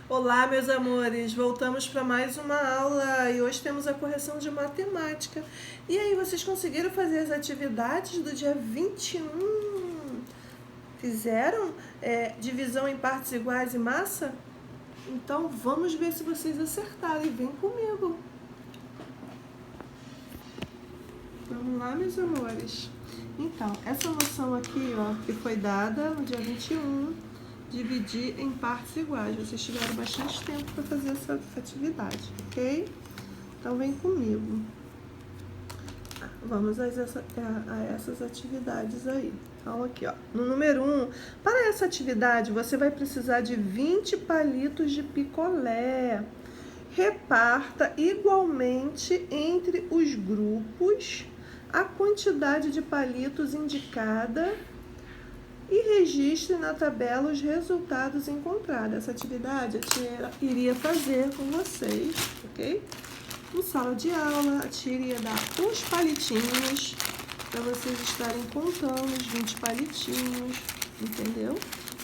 Olá, meus amores! Voltamos para mais uma aula e hoje temos a correção de matemática. E aí, vocês conseguiram fazer as atividades do dia 21? Fizeram divisão em partes iguais e massa? Então, vamos ver se vocês acertaram e vem comigo. Vamos lá, meus amores. Então, essa noção aqui, ó, que foi dada no dia 21, dividir em partes iguais. Vocês tiveram bastante tempo para fazer essa atividade, ok? Então, vem comigo. Vamos a essas atividades aí. Então, aqui, ó. No número 1, para essa atividade, você vai precisar de 20 palitos de picolé. Reparta igualmente entre os grupos a quantidade de palitos indicada e registre na tabela os resultados encontrados. Essa atividade a tia iria fazer com vocês, ok? Em sala de aula, a tia iria dar uns palitinhos para vocês estarem contando os 20 palitinhos, entendeu?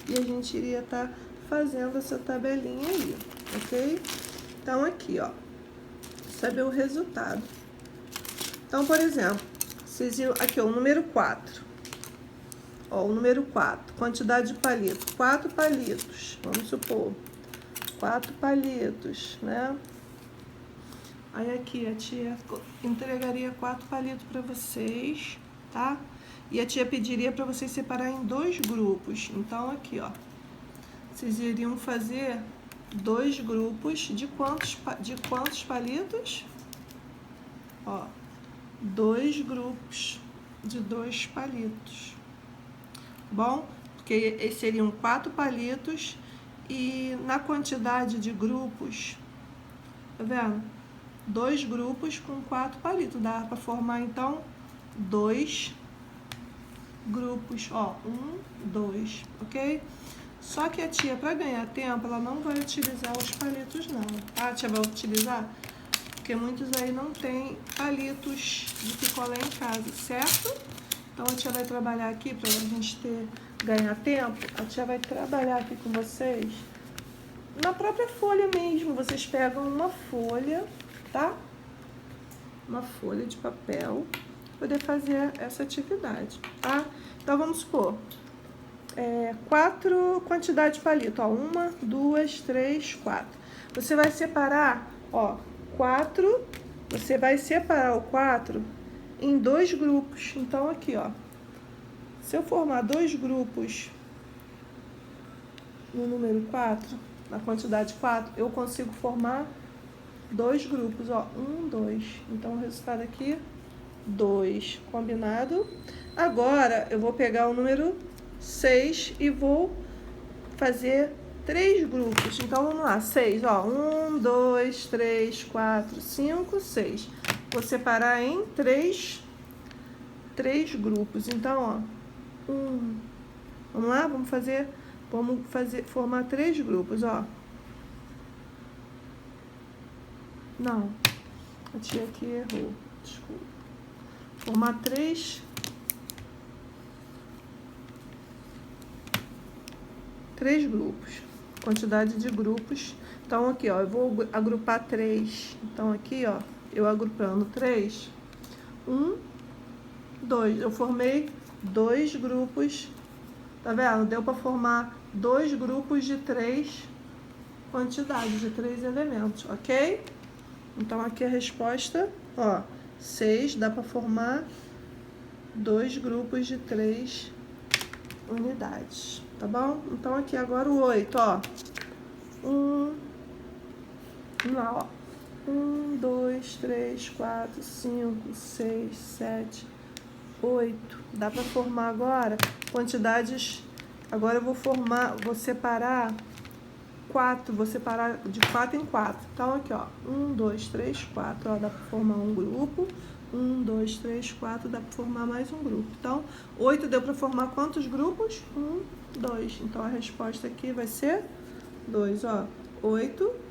E a gente iria estar fazendo essa tabelinha aí, ok? Então, aqui, ó, saber o resultado. Então, por exemplo, vocês viram aqui, ó, o número 4. Ó, o número 4, quantidade de palitos, 4 palitos, vamos supor, 4 palitos, né? Aí aqui a tia entregaria 4 palitos para vocês, tá? E a tia pediria para vocês separar em 2 grupos. Então, aqui, ó, vocês iriam fazer 2 grupos de quantos palitos? Ó, 2 grupos de 2 palitos. Bom, porque seriam 4 palitos e na quantidade de grupos, tá vendo? 2 grupos com 4 palitos. Dá para formar, então, 2 grupos. Ó, 1, 2, ok? Só que a tia, para ganhar tempo, ela não vai utilizar os palitos, não. A tia vai utilizar porque muitos aí não tem palitos de picolé em casa, certo? Então, a tia vai trabalhar aqui para a gente ganhar tempo. A tia vai trabalhar aqui com vocês na própria folha mesmo. Vocês pegam uma folha, tá? Uma folha de papel para poder fazer essa atividade, tá? Então, vamos supor, 4 quantidade de palito, ó, 1, 2, 3, 4. Você vai separar, ó, 4, você vai separar o 4 em 2 grupos. Então, aqui, ó, se eu formar 2 grupos no número 4, na quantidade 4, eu consigo formar 2 grupos, ó, 1, 2. Então, o resultado aqui, 2, combinado? Agora, eu vou pegar o número 6 e vou fazer 3 grupos. Então, vamos lá, 6, ó, 1, 2, 3, 4, 5, 6. Vou separar em 3 grupos. Então, ó, 1, vamos lá, vamos formar 3 grupos, ó. Não, a tia aqui errou, desculpa. Formar 3 grupos, quantidade de grupos. Então, aqui, ó, eu vou agrupar 3. Então, aqui, ó, eu agrupando 3, 1, 2. Eu formei 2 grupos, tá vendo? Deu para formar 2 grupos de 3 quantidades, de 3 elementos, ok? Então, aqui a resposta, ó, 6, dá para formar 2 grupos de 3 unidades, tá bom? Então, aqui agora o 8, ó. 1, ó. 1, 2, 3, 4, 5, 6, 7, 8. Dá para formar agora quantidades. Agora eu vou separar 4, vou separar de 4 em 4. Então, aqui, ó, 1, 2, 3, 4, ó, dá para formar um grupo. 1, 2, 3, 4, dá para formar mais um grupo. Então, 8 deu para formar quantos grupos? 1, 2. Então, a resposta aqui vai ser 2, ó. 8,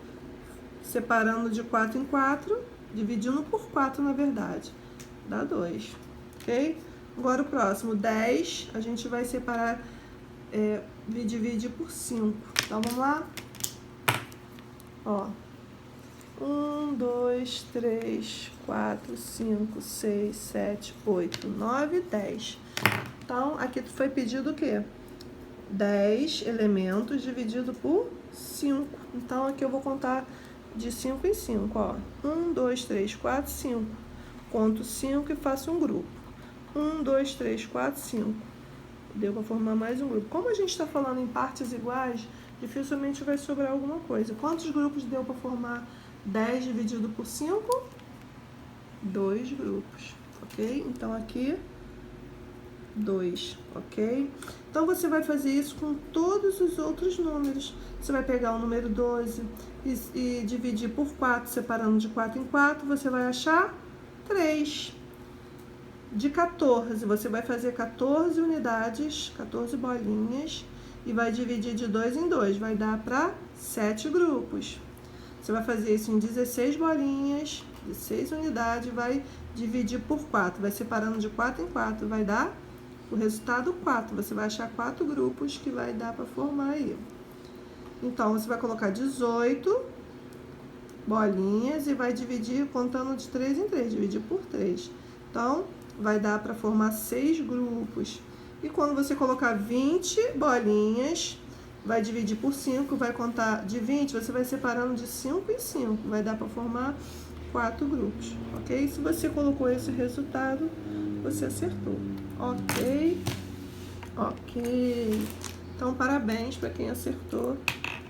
separando de 4 em 4, dividindo por 4, na verdade, dá 2, ok? Agora, o próximo, 10, a gente vai separar, dividir por 5. Então, vamos lá? Ó. 1, 2, 3, 4, 5, 6, 7, 8, 9, 10. Então, aqui foi pedido o quê? 10 elementos dividido por 5. Então, aqui eu vou contar de 5 em 5, ó. 1, 2, 3, 4, 5. Conto 5 e faço um grupo. 1, 2, 3, 4, 5. Deu para formar mais um grupo. Como a gente está falando em partes iguais, dificilmente vai sobrar alguma coisa. Quantos grupos deu para formar 10 dividido por 5? 2 grupos, ok? Então, aqui, 2, ok? Então, você vai fazer isso com todos os outros números. Você vai pegar o número 12 e dividir por 4, separando de 4 em 4, você vai achar 3. De 14, você vai fazer 14 unidades, 14 bolinhas, e vai dividir de 2 em 2, vai dar para 7 grupos. Você vai fazer isso em 16 bolinhas, 16 unidades, vai dividir por 4, vai separando de 4 em 4, vai dar o resultado 4. Você vai achar 4 grupos que vai dar para formar aí. Então, você vai colocar 18 bolinhas e vai dividir contando de 3 em 3, dividir por 3. Então, vai dar para formar 6 grupos. E quando você colocar 20 bolinhas, vai dividir por 5, vai contar de 20, você vai separando de 5 em 5, vai dar para formar 4 grupos, ok? Se você colocou esse resultado, você acertou, ok? Ok. Então, parabéns para quem acertou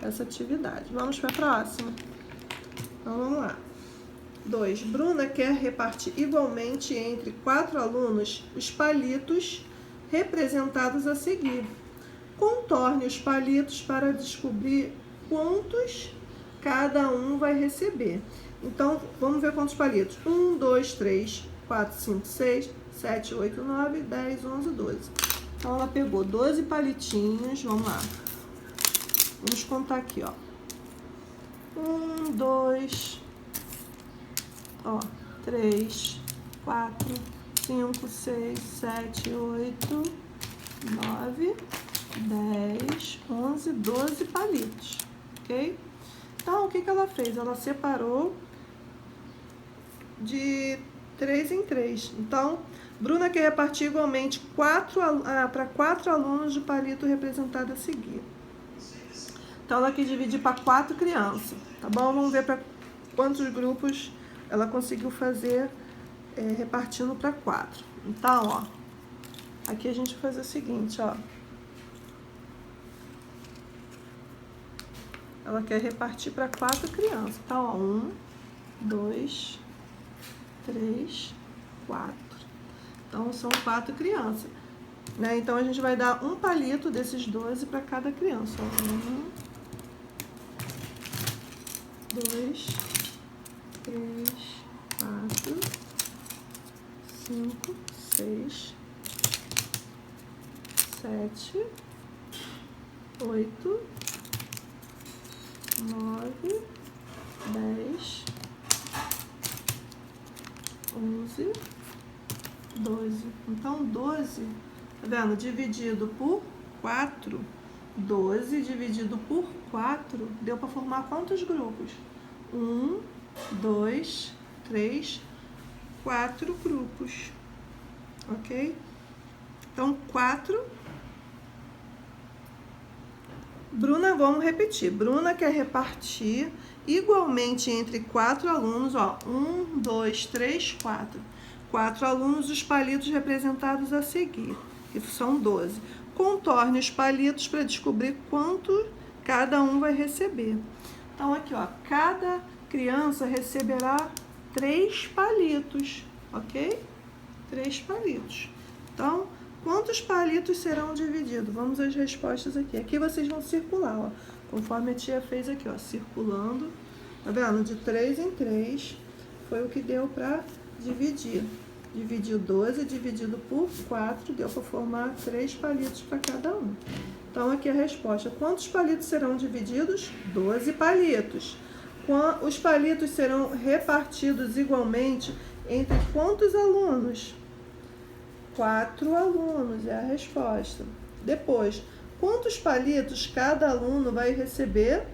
essa atividade. Vamos para a próxima? Então, vamos lá. 2. Bruna quer repartir igualmente entre 4 alunos os palitos representados a seguir. Contorne os palitos para descobrir quantos cada um vai receber. Então, vamos ver quantos palitos. 1, 2, 3, 4, 5, 6, 7, 8, 9, 10, 11, 12. Então, ela pegou 12 palitinhos. Vamos lá. Vamos contar aqui, ó. 1, 2, 3, 4, 5, 6, 7, 8, 9, 10, 11, 12 palitos, ok? Então, o que ela fez? Ela separou de 3 em 3. Então, Bruna quer repartir igualmente para 4 alunos de palito representado a seguir. Então, ela quis dividir para 4 crianças, tá bom? Vamos ver para quantos grupos ela conseguiu fazer repartindo para 4. Então, ó, aqui a gente vai fazer o seguinte, ó. Ela quer repartir para 4 crianças. Então, ó, 1, 2, 3, 4. Então, são 4 crianças, né? Então, a gente vai dar um palito desses 12 para cada criança. Ó. 1, 2, 3, 4, 5, 6, 7, 8, 9, 10, 11, 12. Então, 12, tá vendo? Dividido por 4. 12 dividido por 4, deu para formar quantos grupos? 1, 2, 3, 4 grupos, ok? Então, 4. Bruna, vamos repetir. Bruna quer repartir igualmente entre 4 alunos, ó. 1, 2, 3, 4. 4 alunos, os palitos representados a seguir, que são 12. Contorne os palitos para descobrir quanto cada um vai receber. Então, aqui, ó, cada criança receberá 3 palitos, ok? 3 palitos. Então, quantos palitos serão divididos? Vamos às respostas aqui. Aqui vocês vão circular, ó, conforme a tia fez aqui, ó, circulando. Tá vendo? De 3 em 3 foi o que deu para dividir. Dividiu 12, dividido por 4, deu para formar 3 palitos para cada um. Então, aqui a resposta. Quantos palitos serão divididos? 12 palitos. Os palitos serão repartidos igualmente entre quantos alunos? 4 alunos, é a resposta. Depois, quantos palitos cada aluno vai receber?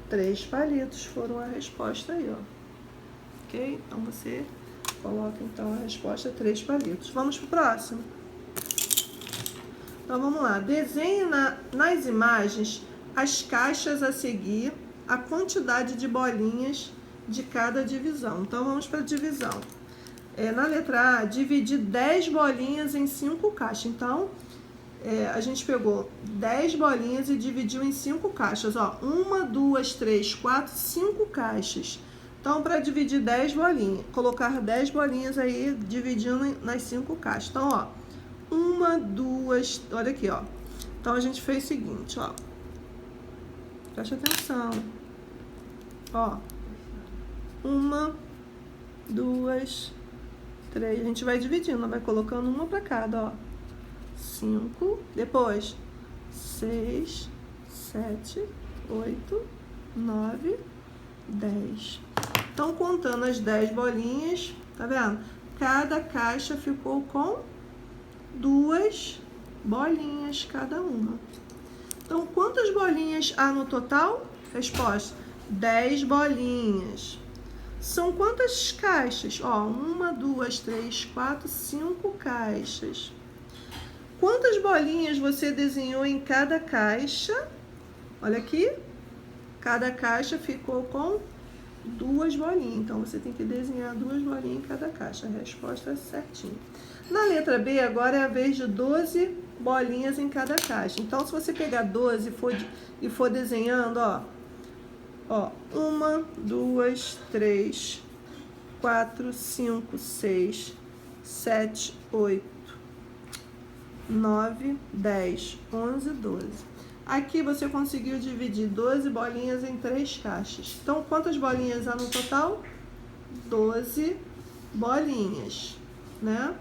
3 palitos foram a resposta aí, ó. Ok? Então, você coloca, então, a resposta 3 palitos. Vamos pro próximo? Então, vamos lá. Desenhe nas imagens as caixas a seguir, a quantidade de bolinhas de cada divisão. Então, vamos para a divisão. Na letra A, dividir 10 bolinhas em 5 caixas. Então, a gente pegou 10 bolinhas e dividiu em 5 caixas. Ó, 1, 2, 3, 4, 5 caixas. Então, para dividir 10 bolinhas, colocar 10 bolinhas aí, dividindo nas 5 caixas. Então, ó, 1, 2, olha aqui, ó. Então, a gente fez o seguinte, ó. Preste atenção. Ó, 1, 2, 3. A gente vai dividindo, vai colocando uma para cada, ó. 5, depois 6, 7, 8, 9, 10. Então, contando as 10 bolinhas, tá vendo? Cada caixa ficou com 2 bolinhas cada uma. Então, quantas bolinhas há no total? Resposta: 10 bolinhas. São quantas caixas? Ó, 1, 2, 3, 4, 5 caixas. Quantas bolinhas você desenhou em cada caixa? Olha aqui. Cada caixa ficou com 2 bolinhas. Então, você tem que desenhar 2 bolinhas em cada caixa. A resposta é certinha. Na letra B, agora é a vez de 12 bolinhas em cada caixa. Então, se você pegar 12 e for desenhando, ó, 1, 2, 3, 4, 5, 6, 7, 8, 9, 10, 11, 12. Aqui você conseguiu dividir 12 bolinhas em 3 caixas. Então, quantas bolinhas há no total? 12 bolinhas, né?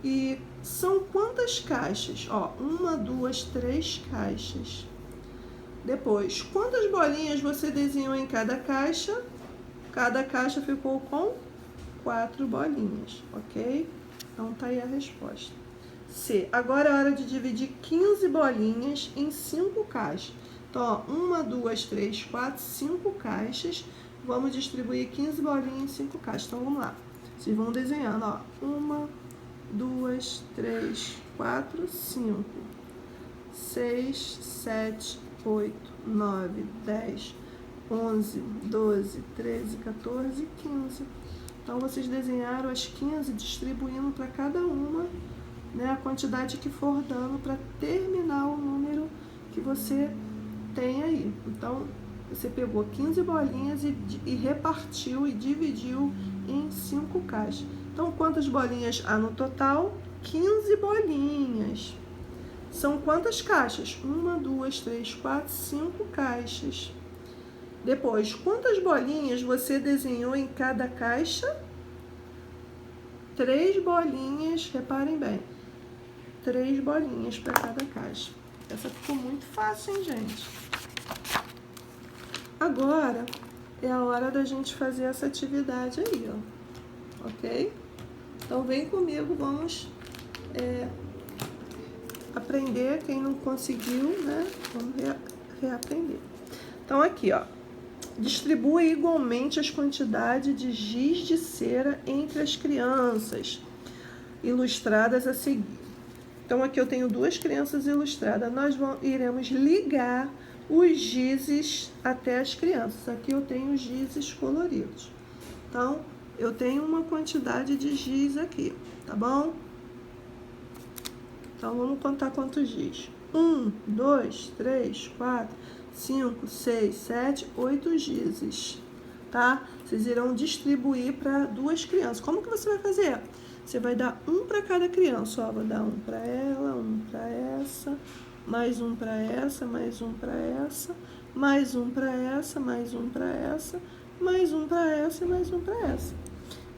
E são quantas caixas? Ó, 1, 2, 3 caixas. Depois, quantas bolinhas você desenhou em cada caixa? Cada caixa ficou com 4 bolinhas, ok? Então, tá aí a resposta. C. Agora é hora de dividir 15 bolinhas em 5 caixas. Então, ó, 1, 2, 3, 4, 5 caixas. Vamos distribuir 15 bolinhas em 5 caixas. Então, vamos lá. Vocês vão desenhando, ó. 1, 2, 3, 4, 5, 6, 7, 8, 9, 10, 11, 12, 13, 14, 15. Então, vocês desenharam as 15, distribuindo para cada uma, né, a quantidade que for dando para terminar o número que você tem aí. Então, você pegou 15 bolinhas e repartiu e dividiu em 5 caixas. Então, quantas bolinhas há no total? 15 bolinhas. São quantas caixas? 1, 2, 3, 4, 5 caixas. Depois, quantas bolinhas você desenhou em cada caixa? 3 bolinhas, reparem bem. 3 bolinhas para cada caixa. Essa ficou muito fácil, hein, gente? Agora é a hora da gente fazer essa atividade aí, ó. Ok? Então, vem comigo, vamos aprender. Quem não conseguiu, né? Vamos reaprender. Então, aqui, ó. Distribua igualmente as quantidades de giz de cera entre as crianças, ilustradas a seguir. Então, aqui eu tenho 2 crianças ilustradas. Nós iremos ligar os gizes até as crianças. Aqui eu tenho gizes coloridos. Então, eu tenho uma quantidade de giz aqui, tá bom? Então, vamos contar quantos giz. 1, 2, 3, 4, 5, 6, 7, 8 gizes, tá? Vocês irão distribuir para 2 crianças. Como que você vai fazer? Você vai dar um para cada criança, ó. Vou dar um para ela, um para essa, mais um para essa, mais um para essa, mais um para essa, mais um para essa, mais um para essa e mais um para essa.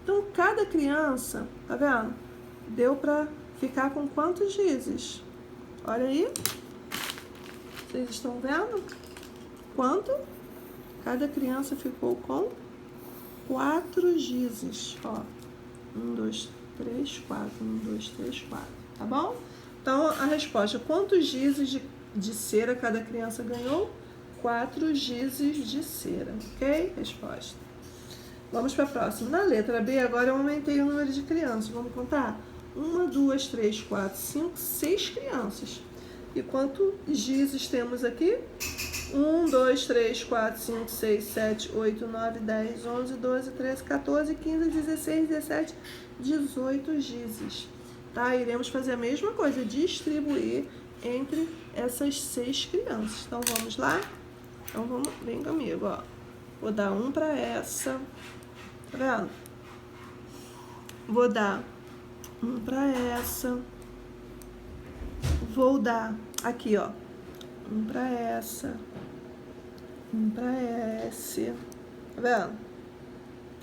Então, cada criança, tá vendo? Deu para ficar com quantos gizes? Olha aí. Vocês estão vendo? Quanto? Cada criança ficou com 4 gizes, ó. 1, 2, 3, 4. 1, 2, 3, 4. Tá bom? Então, a resposta: quantos gizes de cera cada criança ganhou? 4 gizes de cera, ok? Resposta. Vamos para a próxima. Na letra B, agora eu aumentei o número de crianças. Vamos contar? 1, 2, 3, 4, 5, 6 crianças. E quantos gizes temos aqui? 1, 2, 3, 4, 5, 6, 7, 8, 9, 10, 11, 12, 13, 14, 15, 16, 17, 18 gizes. Tá? Iremos fazer a mesma coisa, distribuir entre essas 6 crianças. Então, vamos lá? Então, vem comigo, ó. Vou dar 1 para essa. Tá vendo? Vou dar 1 para essa. Vou dar aqui, ó. 1 para essa. 1 para esse. Tá vendo?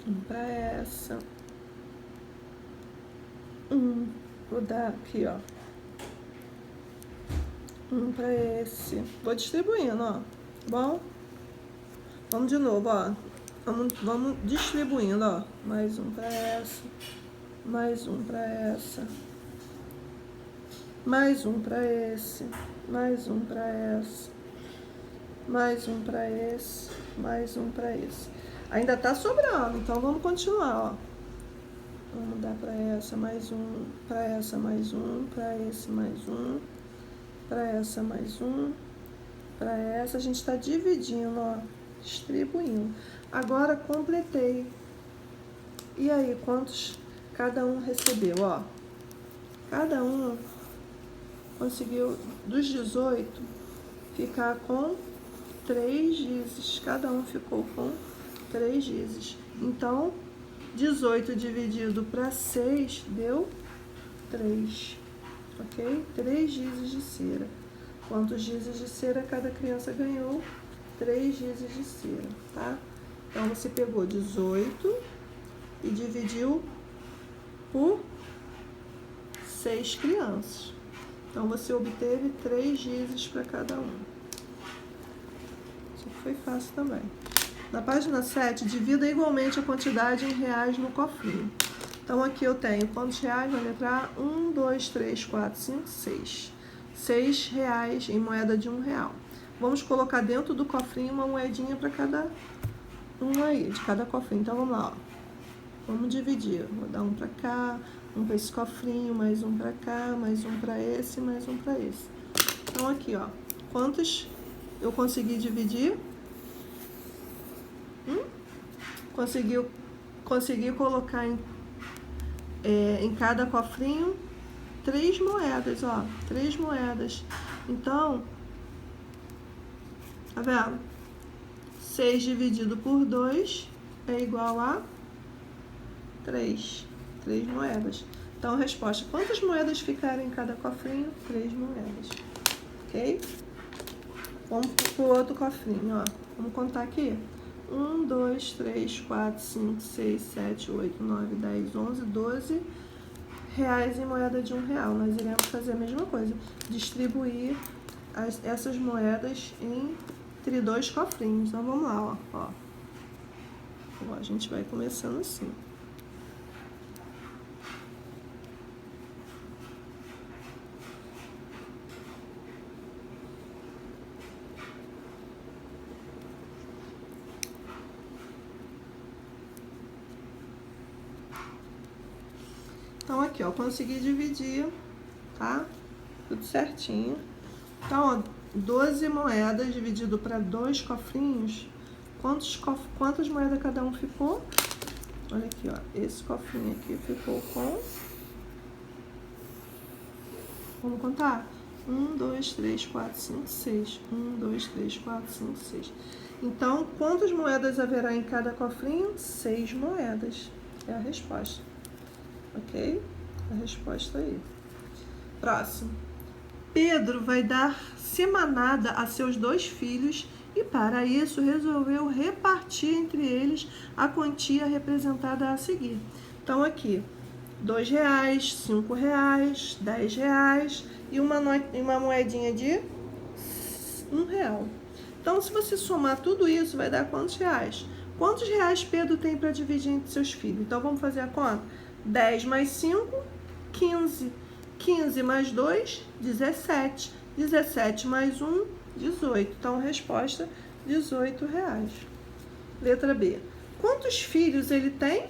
1 para essa. Vou dar aqui, ó. 1 para esse. Vou distribuindo, ó. Bom? Vamos de novo, ó. Vamos distribuindo, ó. Mais 1 para essa. Mais 1 para essa. Mais 1 para esse. Mais 1 para essa. Mais 1 para esse. Mais 1 para esse. Ainda tá sobrando, então vamos continuar, ó. Vamos dar para essa mais 1, para essa mais 1, para esse mais 1, para essa mais 1, para essa. A gente está dividindo, ó, distribuindo. Agora completei. E aí, quantos cada um recebeu, ó? Cada um conseguiu, dos 18, ficar com 3 gizes. Cada um ficou com 3 gizes. Então, 18 dividido para 6 deu 3, ok? 3 gizes de cera. Quantos gizes de cera cada criança ganhou? 3 gizes de cera, tá? Então, você pegou 18 e dividiu por 6 crianças. Então, você obteve 3 gizes para cada um. Isso foi fácil também. Na página 7, divida igualmente a quantidade em reais no cofrinho. Então, aqui eu tenho quantos reais? Na letra A, 1, 2, 3, 4, 5, 6. 6 reais em moeda de R$1. Vamos colocar dentro do cofrinho uma moedinha para cada um aí, de cada cofrinho. Então, vamos lá, ó. Vamos dividir. Vou dar 1 para cá, 1 para esse cofrinho, mais 1 para cá, mais 1 para esse, mais 1 para esse. Então, aqui, ó. Quantos eu consegui dividir? Consegui colocar em cada cofrinho 3 moedas, ó. 3 moedas. Então, tá vendo? 6 dividido por 2 é igual a 3. 3 moedas. Então, a resposta: quantas moedas ficaram em cada cofrinho? 3 moedas. Ok? Vamos pro outro cofrinho, ó. Vamos contar aqui. 1, 2, 3, 4, 5, 6, 7, 8, 9, 10, 11, 12 reais em moeda de R$1. Nós iremos fazer a mesma coisa. Distribuir essas moedas entre 2 cofrinhos. Então, vamos lá, ó. A gente vai começando assim. Então, aqui, ó, consegui dividir, tá? Tudo certinho. Então, ó, 12 moedas dividido para 2 cofrinhos. Quantas moedas cada um ficou? Olha aqui, ó. Esse cofrinho aqui ficou com... Vamos contar? 1, 2, 3, 4, 5, 6. 1, 2, 3, 4, 5, 6. Então, quantas moedas haverá em cada cofrinho? 6 moedas. É a resposta. Ok? A resposta aí. Próximo. Pedro vai dar semanada a seus 2 filhos e, para isso, resolveu repartir entre eles a quantia representada a seguir. Então, aqui, R$2, R$5, R$10 e uma moedinha de R$1. Então, se você somar tudo isso, vai dar quantos reais? Quantos reais Pedro tem para dividir entre seus filhos? Então, vamos fazer a conta? 10 mais 5, 15. 15 mais 2, 17. 17 mais 1, 18. Então, a resposta R$18. Letra B. Quantos filhos ele tem?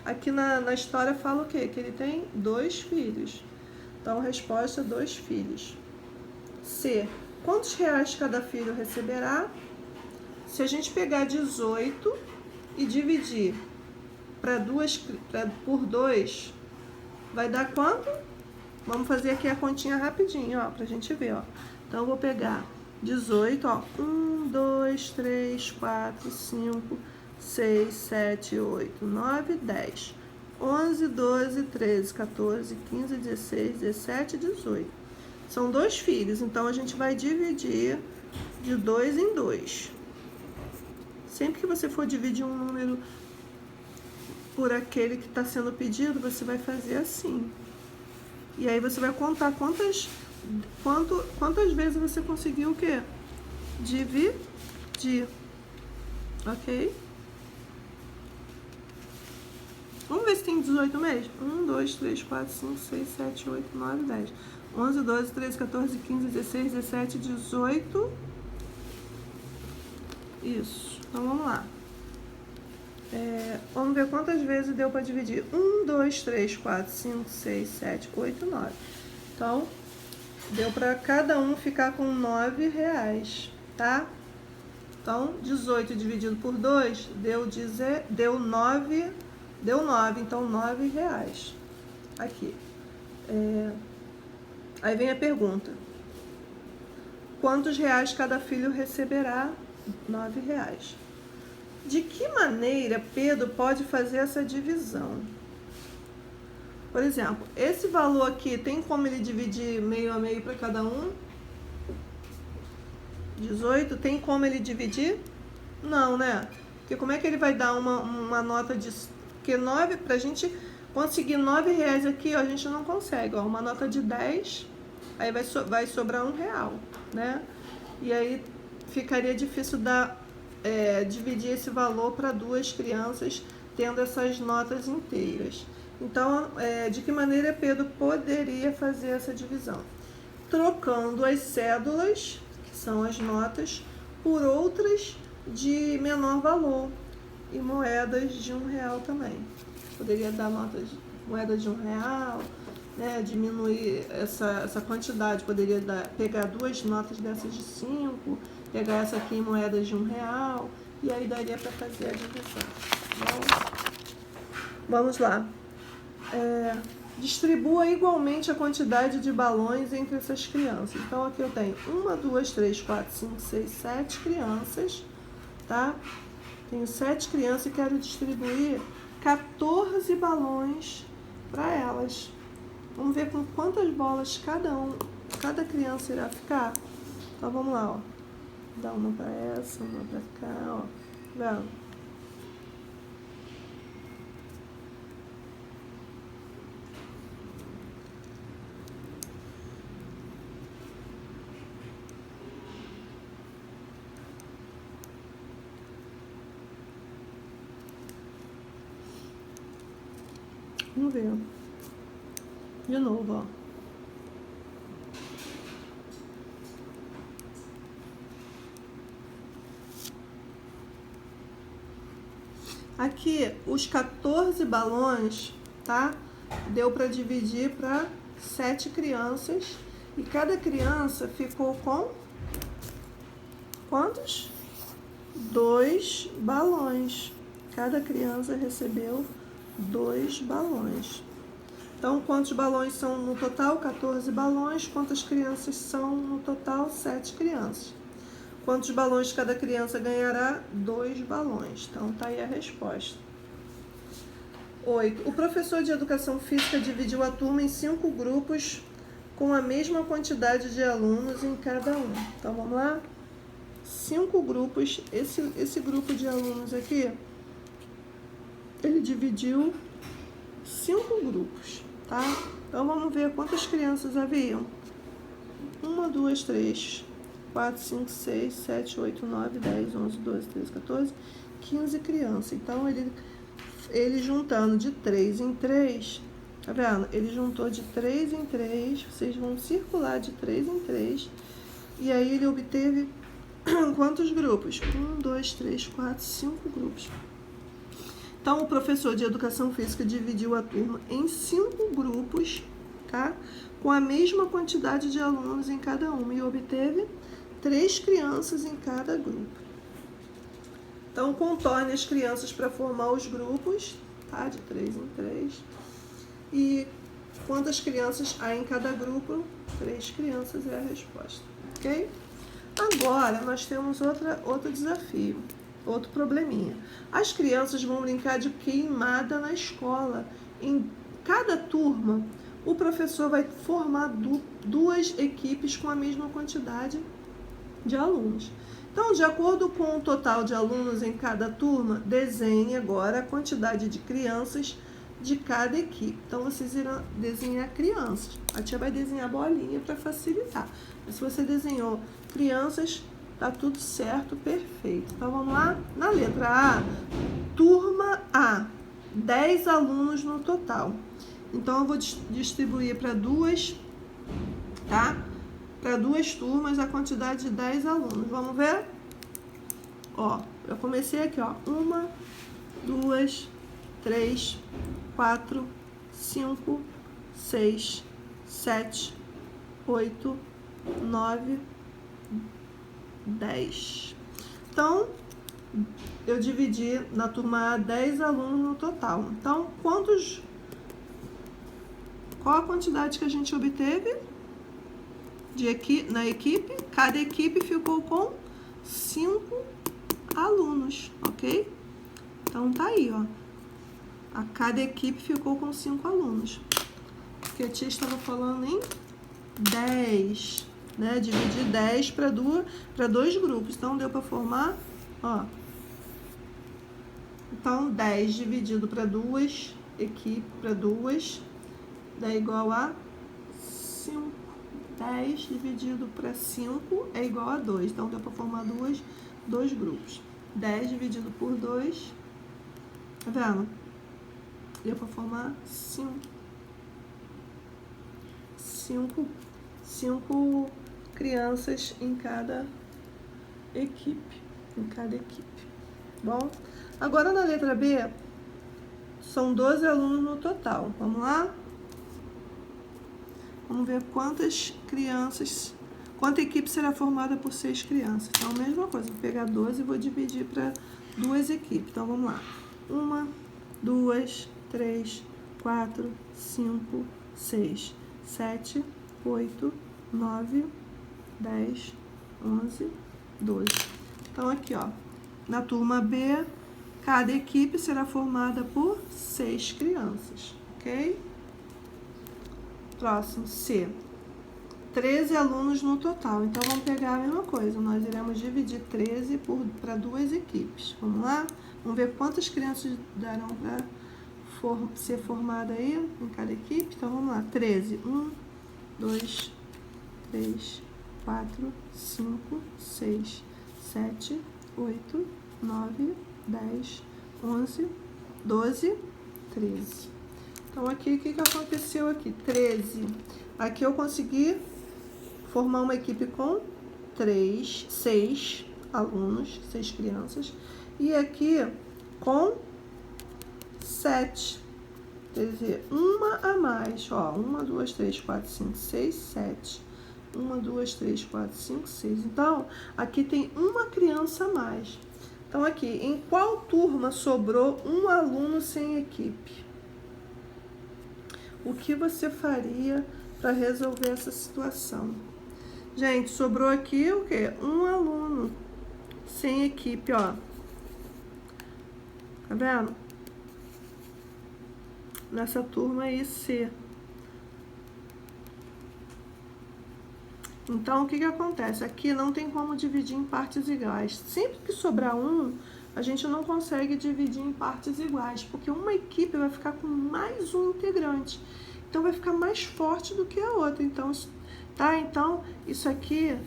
Aqui na história fala o quê? Que ele tem 2 filhos. Então, resposta: 2 filhos. C. Quantos reais cada filho receberá? Se a gente pegar 18 e dividir por 2, vai dar quanto? Vamos fazer aqui a continha rapidinho, ó, pra gente ver, ó. Então, eu vou pegar 18, ó. 1, 2, 3, 4, 5, 6, 7, 8, 9, 10. 11, 12, 13, 14, 15, 16, 17, 18. São 2 filhos, então a gente vai dividir de 2 em 2. Sempre que você for dividir um número por aquele que está sendo pedido, você vai fazer assim. E aí você vai contar quantas vezes você conseguiu o quê? Dividir. Ok? Vamos ver se tem 18 mesmo? 1, 2, 3, 4, 5, 6, 7, 8, 9, 10. 11, 12, 13, 14, 15, 16, 17, 18. Isso. Então, vamos lá. Vamos ver quantas vezes deu para dividir. 1, 2, 3, 4, 5, 6, 7, 8, 9. Então, deu para cada um ficar com R$9, tá? Então, 18 dividido por 2 deu 9. Deu 9, então R$9. Aqui. Aí vem a pergunta. Quantos reais cada filho receberá? R$9. De que maneira Pedro pode fazer essa divisão? Por exemplo, esse valor aqui, tem como ele dividir meio a meio para cada um? 18, tem como ele dividir? Não, né? Porque como é que ele vai dar uma nota de... Porque 9, pra gente conseguir R$9 aqui, ó, a gente não consegue. Ó, uma nota de 10, aí vai sobrar R$1, né? E aí ficaria difícil dividir esse valor para 2 crianças tendo essas notas inteiras. Então, de que maneira Pedro poderia fazer essa divisão? Trocando as cédulas, que são as notas, por outras de menor valor. E moedas de R$1 também. Poderia dar moeda de R$1, né? Diminuir essa quantidade. Poderia pegar 2 notas dessas de 5, pegar essa aqui em moedas de R$1, e aí daria para fazer a divisão. Vamos lá. Distribua igualmente a quantidade de balões entre essas crianças. Então, aqui eu tenho 1, 2, 3, 4, 5, 6, 7 crianças, tá? Tenho 7 crianças e quero distribuir 14 balões para elas. Vamos ver com quantas bolas cada criança irá ficar. Então, vamos lá, ó. Dá uma para essa, uma para cá, ó. Vendo? Vamos ver. De novo, ó. Aqui, os 14 balões, tá? Deu para dividir para 7 crianças. E cada criança ficou com quantos? 2 balões. Cada criança recebeu 2 balões. Então, quantos balões são no total? 14 balões. Quantas crianças são no total? 7 crianças. Quantos balões cada criança ganhará? 2 balões. Então, tá aí a resposta. 8. O professor de educação física dividiu a turma em 5 grupos com a mesma quantidade de alunos em cada um. Então, vamos lá? 5 grupos. Esse grupo de alunos aqui, ele dividiu 5 grupos, tá? Então, vamos ver quantas crianças haviam. 1, 2, 3, 4, 5, 6, 7, 8, 9, 10, 11, 12, 13, 14, 15 crianças. Então, ele juntando de 3 em 3, tá vendo? Ele juntou de 3 em 3, vocês vão circular de 3 em 3, e aí ele obteve quantos grupos? 1, 2, 3, 4, 5 grupos. Então, o professor de Educação Física dividiu a turma em 5 grupos, tá? Com a mesma quantidade de alunos em cada uma e obteve 3 crianças em cada grupo. Então, contorne as crianças para formar os grupos, tá? De 3 em 3. E quantas crianças há em cada grupo? 3 crianças é a resposta, ok? Agora, nós temos outro desafio, outro probleminha. As crianças vão brincar de queimada na escola. Em cada turma, o professor vai formar 2 equipes com a mesma quantidade de alunos. Então, de acordo com o total de alunos em cada turma, desenhe agora a quantidade de crianças de cada equipe. Então, vocês irão desenhar crianças. A tia vai desenhar bolinha para facilitar. Mas se você desenhou crianças, tá tudo certo, perfeito. Então, vamos lá? Na letra A, turma A, 10 alunos no total. Então, eu vou distribuir para 2, tá? Para 2 turmas, a quantidade de 10 alunos. Vamos ver? Ó, eu comecei aqui, ó. 1, 2, 3, 4, 5, 6, 7, 8, 9, 10. Então, eu dividi na turma A 10 alunos no total. Então, qual a quantidade que a gente obteve na equipe? Cada equipe ficou com 5 alunos, ok? Então, tá aí, ó. Cada equipe ficou com 5 alunos. Porque a tia estava falando em 10, né? Dividir 10 para 2 grupos. Então, deu para formar, ó. Então, 10 dividido para 2 equipes, para 2, dá igual a 5. 10 dividido para 5 é igual a 2. Então, deu para formar 2 grupos. 10 dividido por 2, tá vendo? Deu para formar 5 crianças em cada equipe. Bom, agora na letra B, são 12 alunos no total. Vamos lá? Vamos ver quanta equipe será formada por 6 crianças. Então, a mesma coisa, vou pegar 12 e vou dividir para 2 equipes. Então, vamos lá. 1, 2, 3, 4, 5, 6, 7, 8, 9, 10, 11, 12. Então, aqui, ó, na turma B, cada equipe será formada por 6 crianças, ok? Próximo, C. 13 alunos no total. Então, vamos pegar a mesma coisa. Nós iremos dividir 13 para 2 equipes. Vamos lá? Vamos ver quantas crianças darão para ser formada aí em cada equipe. Então, vamos lá. 13. 1, 2, 3, 4, 5, 6, 7, 8, 9, 10, 11, 12, 13. Então, aqui, o que aconteceu aqui? 13. Aqui eu consegui formar uma equipe com 6 alunos, 6 crianças. E aqui com 7. Quer dizer, uma a mais. Ó, 1, 2, 3, 4, 5, 6, 7. 1, 2, 3, 4, 5, 6. Então, aqui tem uma criança a mais. Então, aqui, em qual turma sobrou um aluno sem equipe? O que você faria para resolver essa situação? Gente, sobrou aqui o quê? Um aluno sem equipe, ó. Tá vendo? Nessa turma aí, C. Então, o que acontece? Aqui não tem como dividir em partes iguais. Sempre que sobrar um, a gente não consegue dividir em partes iguais, porque uma equipe vai ficar com mais um integrante. Então, vai ficar mais forte do que a outra. Então, tá? Então, isso aqui,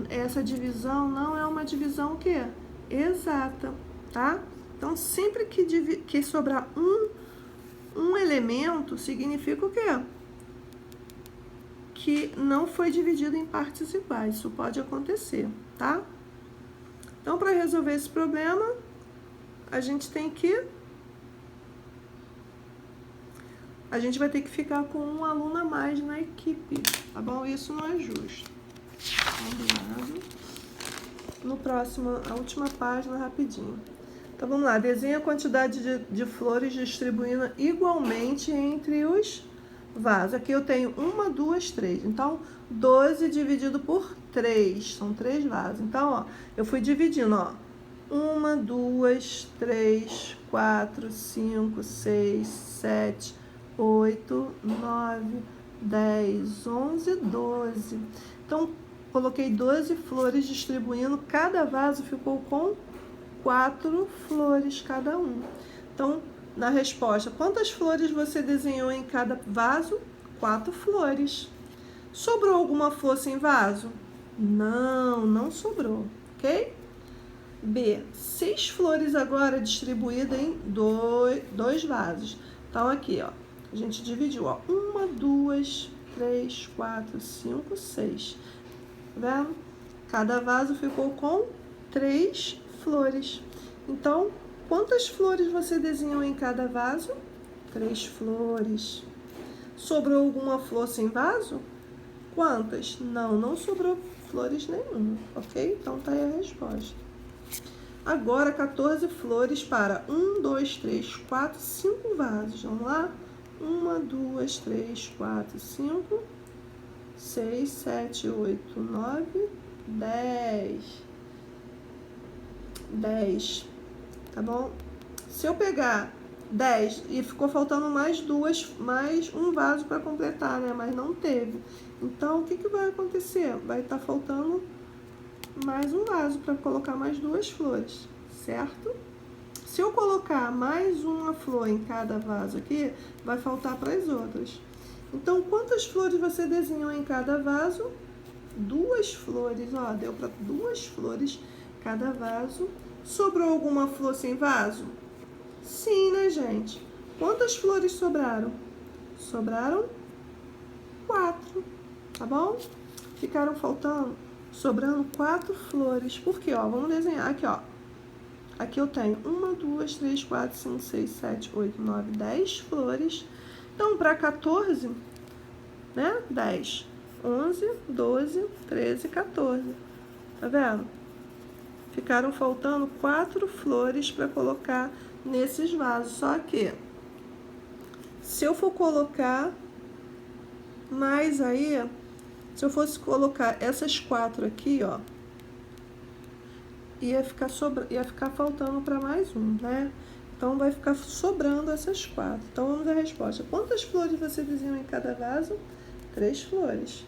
essa divisão não é uma divisão o quê? Exata, tá? Então, sempre que sobrar um elemento, significa o quê? Que não foi dividido em partes iguais. Isso pode acontecer, tá? Então, para resolver esse problema, a gente vai ter que ficar com um aluno a mais na equipe, tá bom? Isso não é justo. Combinado? No próximo, a última página, rapidinho. Então, vamos lá. Desenha a quantidade de flores distribuindo igualmente entre os vasos. Aqui eu tenho 1, 2, 3. Então, 12 dividido por 3. São 3 vasos. Então, ó, eu fui dividindo, ó. 1, 2, 3, 4, 5, 6, 7, 8, 9, 10, 11, 12. Então, coloquei 12 flores distribuindo. Cada vaso ficou com 4 flores cada um. Então, na resposta, quantas flores você desenhou em cada vaso? 4 flores. Sobrou alguma flor sem vaso? Não, não sobrou, ok? B, 6 flores agora distribuídas em dois vasos. Então, aqui, ó, a gente dividiu, ó, 1, 2, 3, 4, 5, 6. Tá vendo? Cada vaso ficou com 3 flores. Então, quantas flores você desenhou em cada vaso? 3 flores. Sobrou alguma flor sem vaso? Quantas? Não, não sobrou flores nenhuma, ok? Então, tá aí a resposta. Agora, 14 flores para 1, 2, 3, 4, 5 vasos. Vamos lá? 1, 2, 3, 4, 5, 6, 7, 8, 9, 10. 10, tá bom? Se eu pegar 10 e ficou faltando mais um vaso para completar, né? Mas não teve. Então, o que vai acontecer? Vai estar faltando mais um vaso para colocar mais 2 flores, certo? Se eu colocar mais uma flor em cada vaso aqui, vai faltar para as outras. Então, quantas flores você desenhou em cada vaso? 2 flores, ó, deu para 2 flores cada vaso. Sobrou alguma flor sem vaso? Sim, né, gente? Quantas flores sobraram? Sobraram 4, tá bom? Ficaram sobrando 4 flores. Por quê? Ó, vamos desenhar aqui, ó. Aqui eu tenho 1, 2, 3, 4, 5, 6, 7, 8, 9, 10 flores. Então, para 14, né? 10, 11, 12, 13, 14. Tá vendo? Ficaram faltando 4 flores para colocar nesses vasos. Só que, se eu for colocar mais aí, se eu fosse colocar essas 4 aqui, ó, ia ficar faltando para mais um, né? Então, vai ficar sobrando essas 4. Então, vamos à resposta. Quantas flores você desenhou em cada vaso? 3 flores.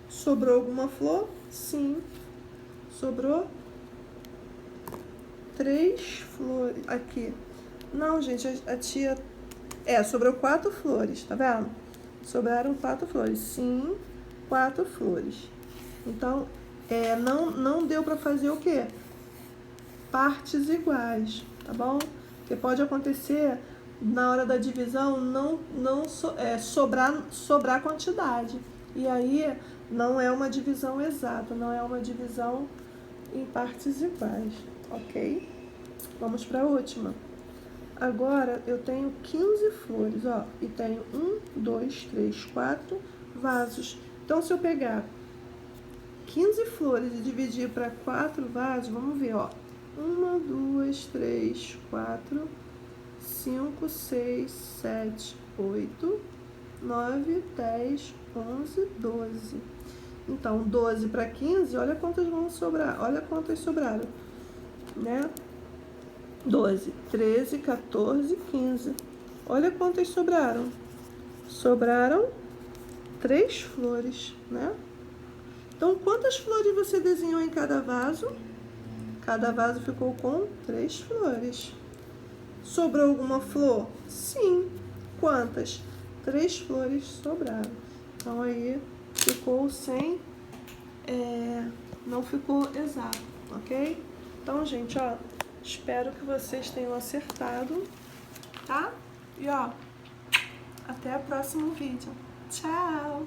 Sobrou alguma flor? Sim. Sobrou 3 flores. Aqui. Não, gente, a tia... sobrou 4 flores, tá vendo? Sobraram 4 flores. Sim, 4 flores. Então, não deu pra fazer o quê? Partes iguais, tá bom? Porque pode acontecer, na hora da divisão, sobrar quantidade. E aí, não é uma divisão exata, não é uma divisão em partes iguais, ok? Vamos para a última. Agora, eu tenho 15 flores, ó, e tenho 1, 2, 3, 4 vasos. Então, se eu pegar 15 flores e dividir para 4 vasos, vamos ver, ó. 1, 2, 3, 4, 5, 6, 7, 8, 9, 10, 11, 12. Então, 12 para 15, olha quantas vão sobrar, olha quantas sobraram, né? 12, 13, 14, 15. Olha quantas sobraram. Sobraram 3 flores, né? Então, quantas flores você desenhou em cada vaso? Cada vaso ficou com 3 flores. Sobrou alguma flor? Sim. Quantas? 3 flores sobraram. Então, aí ficou sem... não ficou exato, ok? Então, gente, ó, espero que vocês tenham acertado, tá? E, ó, até o próximo vídeo. Tchau!